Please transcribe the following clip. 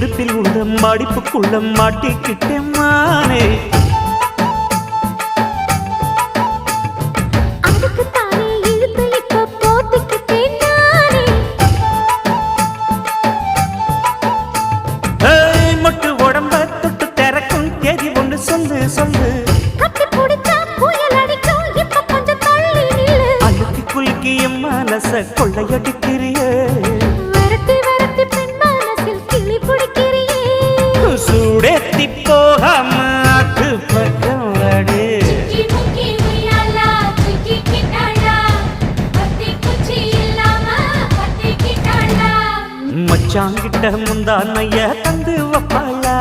இடுப்பில் உள்ள மடிப்புக்குள்ள மாட்டிக்கிட்டேன் மானே. மொட்டு உடம்ப தொட்டு திறக்கும் தேதி ஒன்று சொல்லு சொல்லு. அழுத்தி குலுக்கி என் மனச கொள்ளையடிக்கிறியே. சூடேத்தி போகாம ஆட்டு பக்கம் வாடு. மச்சாங்கிட்ட முந்தானைய தந்து வப்பாளா.